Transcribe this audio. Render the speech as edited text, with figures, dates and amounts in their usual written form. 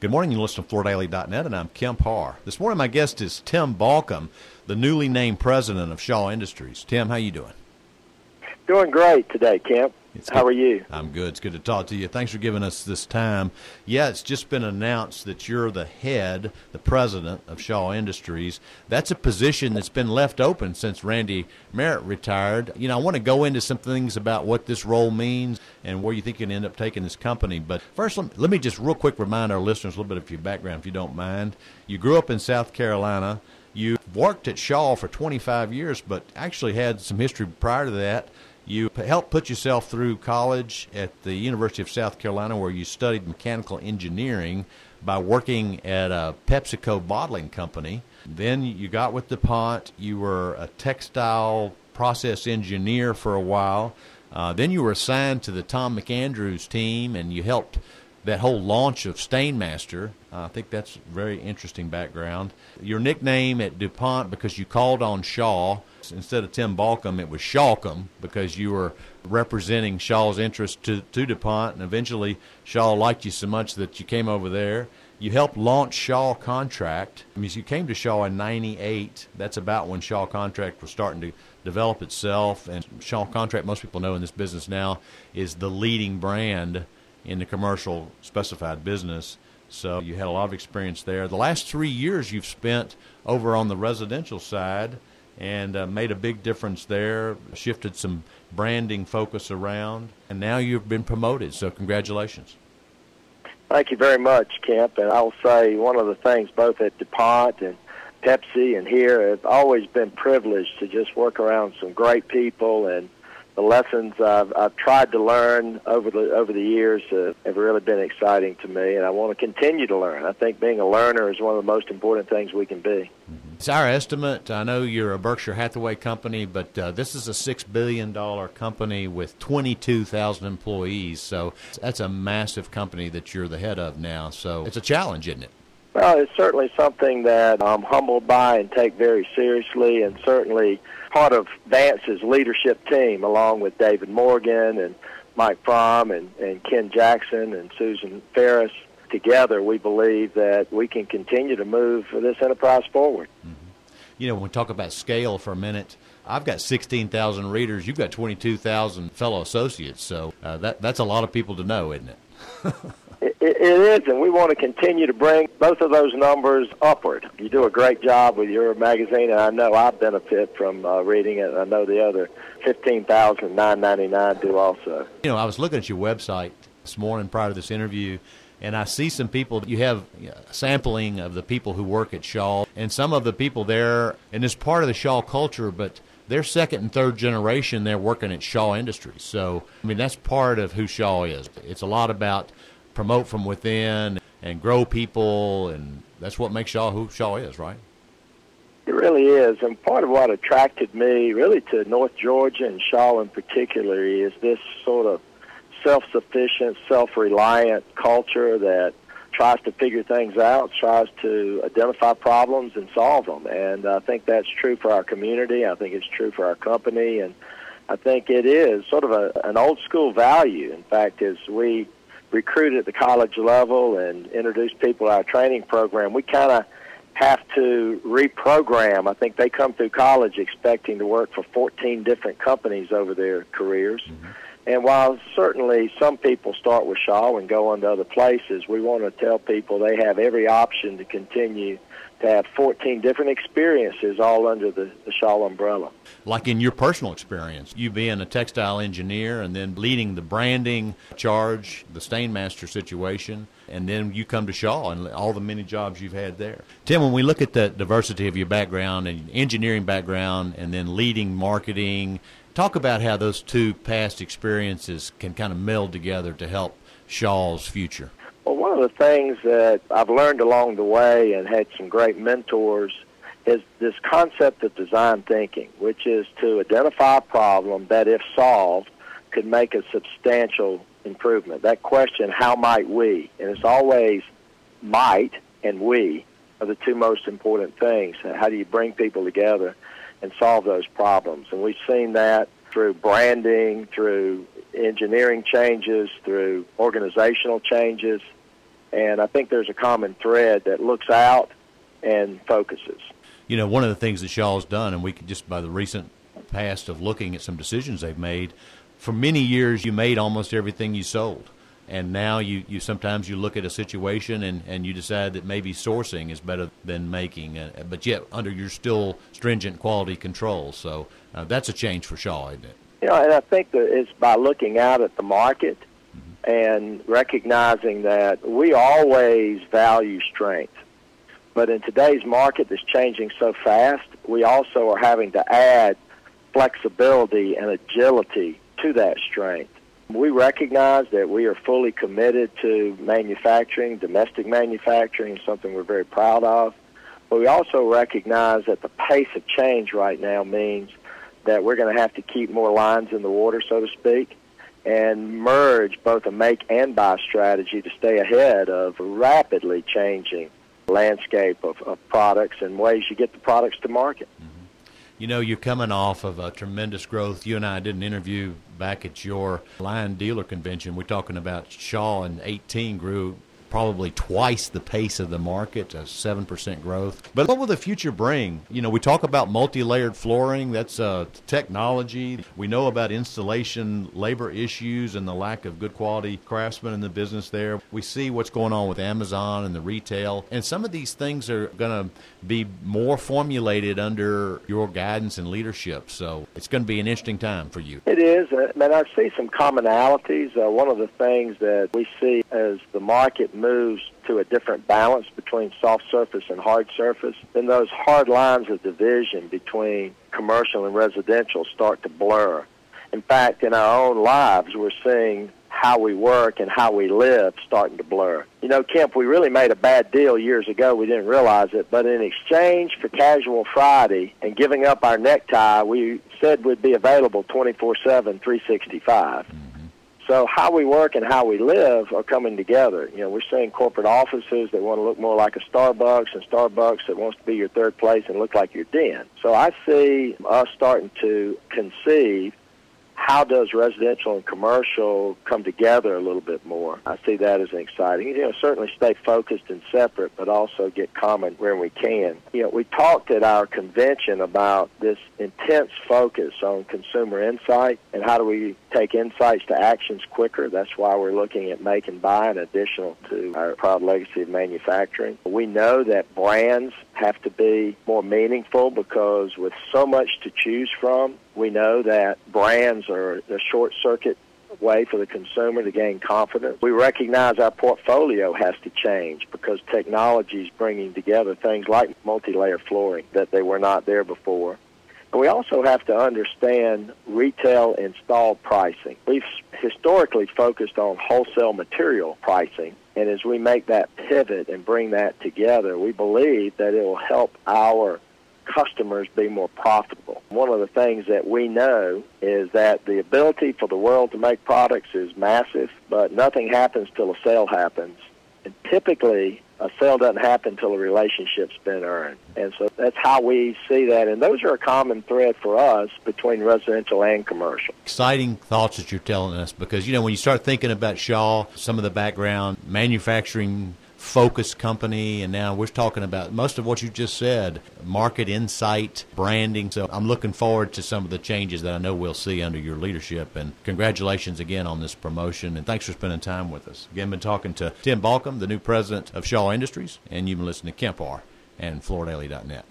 Good morning, you listen to FloorDaily.net, and I'm Kemp Harr. This morning my guest is Tim Baucom, the newly named president of Shaw Industries. Tim, how you doing? Doing great today, Kemp. How are you? I'm good. It's good to talk to you. Thanks for giving us this time. Yeah, it's just been announced that you're the head, the president of Shaw Industries. That's a position that's been left open since Randy Merritt retired. You know, I want to go into some things about what this role means and where you think you can end up taking this company. But first, let me just real quick remind our listeners a little bit of your background, if you don't mind. You grew up in South Carolina. You worked at Shaw for 25 years, but actually had some history prior to that. You helped put yourself through college at the University of South Carolina, where you studied mechanical engineering by working at a PepsiCo bottling company. Then you got with DuPont. You were a textile process engineer for a while. Then you were assigned to the Tom McAndrews team, and you helped that whole launch of Stainmaster. I think that's a very interesting background. Your nickname at DuPont, because you called on Shaw, instead of Tim Baucom, it was Shawcom, because you were representing Shaw's interest to DuPont, and eventually Shaw liked you so much that you came over there. You helped launch Shaw Contract. I mean, you came to Shaw in '98. That's about when Shaw Contract was starting to develop itself, and Shaw Contract, most people know in this business now, is the leading brand in the commercial specified business. So you had a lot of experience there. The last 3 years you've spent over on the residential side and made a big difference there, shifted some branding focus around, and now you've been promoted. So congratulations. Thank you very much, Kemp. And I'll say one of the things both at DuPont and Pepsi and here have always been privileged to just work around some great people, and the lessons I've tried to learn over the years have really been exciting to me, and I want to continue to learn. I think being a learner is one of the most important things we can be. It's our estimate. I know you're a Berkshire Hathaway company, but this is a $6 billion company with 22,000 employees, so that's a massive company that you're the head of now. So it's a challenge, isn't it? Well, it's certainly something that I'm humbled by and take very seriously, and certainly part of Vance's leadership team, along with David Morgan and Mike Fromm and Ken Jackson and Susan Ferris. Together, we believe that we can continue to move this enterprise forward. Mm-hmm. You know, when we talk about scale for a minute, I've got 16,000 readers. You've got 22,000 fellow associates. So that's a lot of people to know, isn't it? It is, and we want to continue to bring both of those numbers upward. You do a great job with your magazine, and I know I benefit from reading it, and I know the other 15,999 do also. You know, I was looking at your website this morning prior to this interview, and I see some people, you have a sampling of the people who work at Shaw, and some of the people there, and it's part of the Shaw culture, but they're second and third generation, they're working at Shaw Industries. So, I mean, that's part of who Shaw is. It's a lot about promote from within and grow people, and that's what makes Shaw who Shaw is, right? It really is, and part of what attracted me really to North Georgia and Shaw in particular is this sort of self-sufficient, self-reliant culture that tries to figure things out, tries to identify problems and solve them. And I think that's true for our community. I think it's true for our company. And I think it is sort of an old-school value. In fact, as we recruit at the college level and introduce people to our training program, we kind of have to reprogram. I think they come through college expecting to work for 14 different companies over their careers. Mm-hmm. And while certainly some people start with Shaw and go on to other places, we want to tell people they have every option to continue to have 14 different experiences all under the Shaw umbrella. Like in your personal experience, you being a textile engineer and then leading the branding charge, the Stainmaster situation, and then you come to Shaw and all the many jobs you've had there. Tim, when we look at the diversity of your background and engineering background and then leading marketing, talk about how those two past experiences can kind of meld together to help Shaw's future. Well, one of the things that I've learned along the way and had some great mentors is this concept of design thinking, which is to identify a problem that, if solved, could make a substantial improvement. That question, how might we? And it's always might and we are the two most important things. How do you bring people together and solve those problems? And we've seen that through branding, through engineering changes, through organizational changes. And I think there's a common thread that looks out and focuses. You know, one of the things that Shaw's done, and we could just by the recent past of looking at some decisions they've made, for many years you made almost everything you sold. And now you sometimes you look at a situation and you decide that maybe sourcing is better than making, but yet under your still stringent quality controls. So that's a change for Shaw, isn't it? You know, and I think that it's by looking out at the market and recognizing that we always value strength. But in today's market that's changing so fast, we also are having to add flexibility and agility to that strength. We recognize that we are fully committed to manufacturing, domestic manufacturing, something we're very proud of. But we also recognize that the pace of change right now means that we're going to have to keep more lines in the water, so to speak, and merge both a make and buy strategy to stay ahead of a rapidly changing landscape of products and ways you get the products to market. You know, you're coming off of a tremendous growth. You and I did an interview back at your Lion Dealer Convention. We're talking about Shaw in 18 grew probably twice the pace of the market, a 7% growth. But what will the future bring? You know, we talk about multi-layered flooring. That's technology. We know about installation labor issues and the lack of good quality craftsmen in the business there. We see what's going on with Amazon and the retail. And some of these things are going to be more formulated under your guidance and leadership. So it's going to be an interesting time for you. It is. And I see some commonalities. One of the things that we see as the market moves to a different balance between soft surface and hard surface, then those hard lines of division between commercial and residential start to blur. In fact, in our own lives, we're seeing how we work and how we live starting to blur. You know, Kemp, we really made a bad deal years ago. We didn't realize it, but in exchange for Casual Friday and giving up our necktie, we said we'd be available 24/7, 365. So how we work and how we live are coming together. You know, we're seeing corporate offices that want to look more like a Starbucks and Starbucks that wants to be your third place and look like your den. So I see us starting to conceive how does residential and commercial come together a little bit more. I see that as exciting. You know, certainly stay focused and separate, but also get common where we can. You know, we talked at our convention about this intense focus on consumer insight and how do we take insights to actions quicker. That's why we're looking at make and buy in addition to our proud legacy of manufacturing. We know that brands have to be more meaningful because with so much to choose from, we know that brands are the short-circuit way for the consumer to gain confidence. We recognize our portfolio has to change because technology is bringing together things like multi-layer flooring that they were not there before. And we also have to understand retail installed pricing. We've historically focused on wholesale material pricing, and as we make that pivot and bring that together, we believe that it will help our customers be more profitable. One of the things that we know is that the ability for the world to make products is massive, but nothing happens till a sale happens. And typically, a sale doesn't happen until a relationship's been earned. And so that's how we see that. And those are a common thread for us between residential and commercial. Exciting thoughts that you're telling us because, you know, when you start thinking about Shaw, some of the background, manufacturing focused company, and now we're talking about most of what you just said, market insight, branding. So I'm looking forward to some of the changes that I know we'll see under your leadership. And congratulations again on this promotion, and thanks for spending time with us. Again, been talking to Tim Baucom, the new president of Shaw Industries, and you've been listening to Kemp Harr and FloorDaily.net.